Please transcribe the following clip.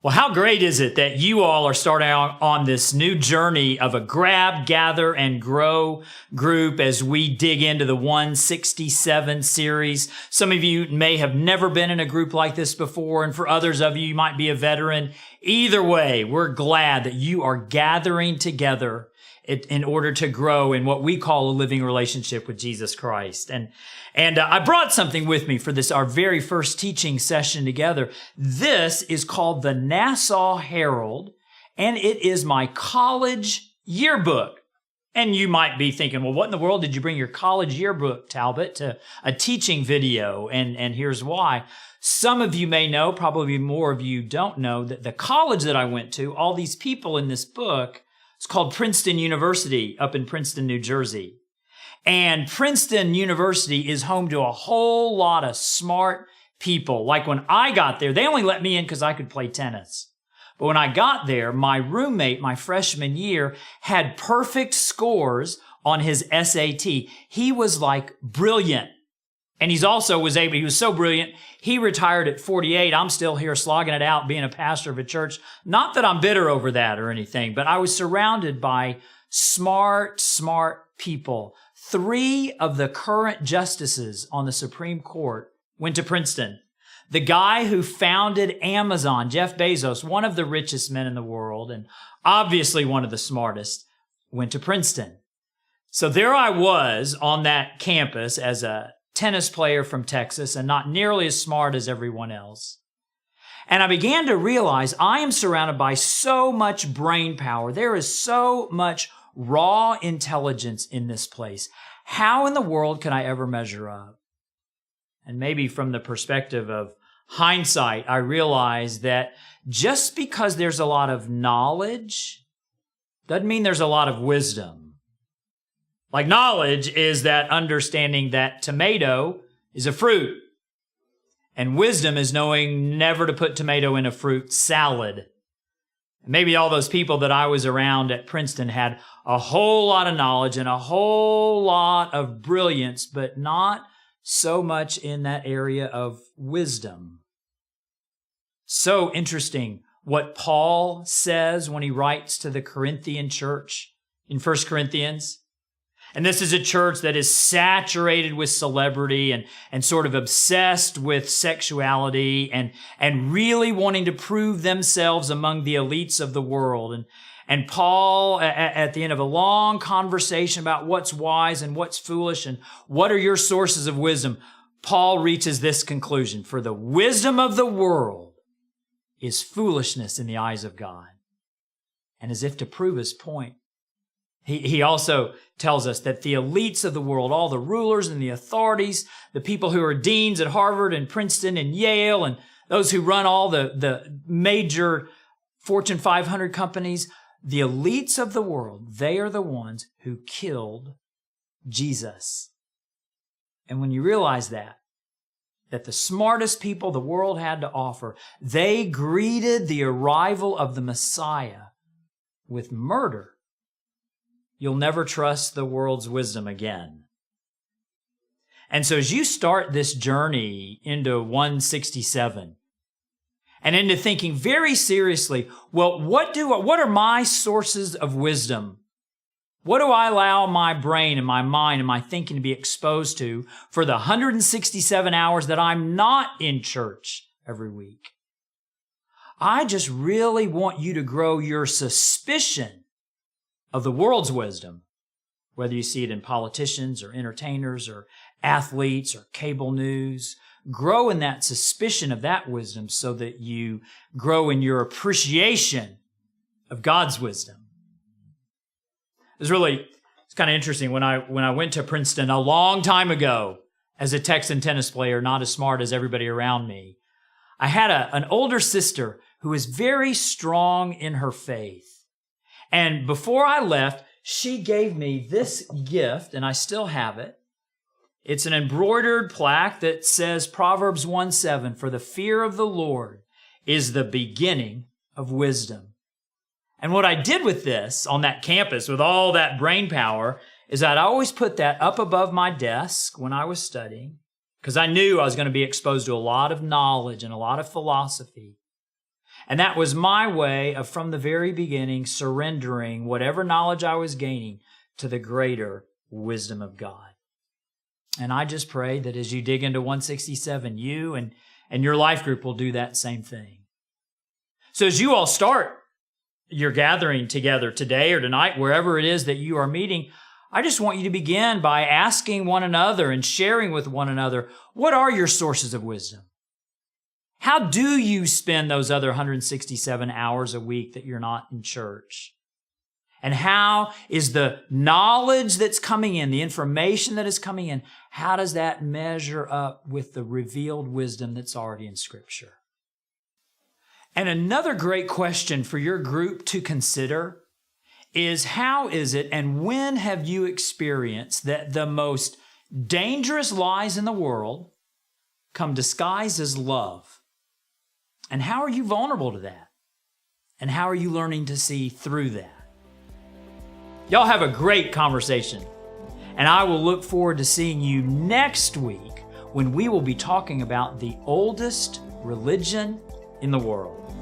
Well, how great is it that you all are starting out on this new journey of a Grab, Gather, and Grow group as we dig into the 167 series. Some of you may have never been in a group like this before, and for others of you, you might be a veteran. Either way, we're glad that you are gathering together in order to grow in what we call a living relationship with Jesus Christ. And I brought something with me for this, our very first teaching session together. This is called the Nassau Herald, and it is my college yearbook. And you might be thinking, well, what in the world did you bring your college yearbook, Talbot, to a teaching video? And here's why. Some of you may know, probably more of you don't know, that the college that I went to, all these people in this book, it's called Princeton University up in Princeton, New Jersey. And Princeton University is home to a whole lot of smart people. Like when I got there, they only let me in because I could play tennis. But when I got there, my roommate, my freshman year, had perfect scores on his SAT. He was like brilliant. And he was so brilliant, he retired at 48. I'm still here slogging it out being a pastor of a church. Not that I'm bitter over that or anything, but I was surrounded by smart people. 3 of the current justices on the Supreme Court went to Princeton. The guy who founded Amazon, Jeff Bezos, one of the richest men in the world, and obviously one of the smartest, went to Princeton. So there I was on that campus as a tennis player from Texas and not nearly as smart as everyone else. And I began to realize I am surrounded by so much brain power. There is so much raw intelligence in this place. How in the world can I ever measure up? And maybe from the perspective of hindsight, I realize that just because there's a lot of knowledge doesn't mean there's a lot of wisdom. Like knowledge is that understanding that tomato is a fruit. And wisdom is knowing never to put tomato in a fruit salad. Maybe all those people that I was around at Princeton had a whole lot of knowledge and a whole lot of brilliance, but not so much in that area of wisdom. So interesting what Paul says when he writes to the Corinthian church in 1 Corinthians. And this is a church that is saturated with celebrity and sort of obsessed with sexuality and really wanting to prove themselves among the elites of the world. And Paul, at the end of a long conversation about what's wise and what's foolish and what are your sources of wisdom, Paul reaches this conclusion: for the wisdom of the world is foolishness in the eyes of God. And as if to prove his point, he also tells us that the elites of the world, all the rulers and the authorities, the people who are deans at Harvard and Princeton and Yale, and those who run all the major Fortune 500 companies, the elites of the world, they are the ones who killed Jesus. And when you realize that the smartest people the world had to offer, they greeted the arrival of the Messiah with murder, you'll never trust the world's wisdom again. And so as you start this journey into 167 and into thinking very seriously, well, what are my sources of wisdom? What do I allow my brain and my mind and my thinking to be exposed to for the 167 hours that I'm not in church every week? I just really want you to grow your suspicion of the world's wisdom, whether you see it in politicians or entertainers or athletes or cable news. Grow in that suspicion of that wisdom so that you grow in your appreciation of God's wisdom. It's kind of interesting. When I went to Princeton a long time ago as a Texan tennis player, not as smart as everybody around me, I had an older sister who was very strong in her faith. And before I left, she gave me this gift, and I still have it. It's an embroidered plaque that says Proverbs 1:7, "For the fear of the Lord is the beginning of wisdom." And what I did with this on that campus with all that brain power is I'd always put that up above my desk when I was studying, because I knew I was going to be exposed to a lot of knowledge and a lot of philosophy. And that was my way of, from the very beginning, surrendering whatever knowledge I was gaining to the greater wisdom of God. And I just pray that as you dig into 167, you and your life group will do that same thing. So as you all start your gathering together today or tonight, wherever it is that you are meeting, I just want you to begin by asking one another and sharing with one another, what are your sources of wisdom? How do you spend those other 167 hours a week that you're not in church? And how is the knowledge that's coming in, the information that is coming in, how does that measure up with the revealed wisdom that's already in Scripture? And another great question for your group to consider is, how is it and when have you experienced that the most dangerous lies in the world come disguised as love? And how are you vulnerable to that? And how are you learning to see through that? Y'all have a great conversation. And I will look forward to seeing you next week when we will be talking about the oldest religion in the world.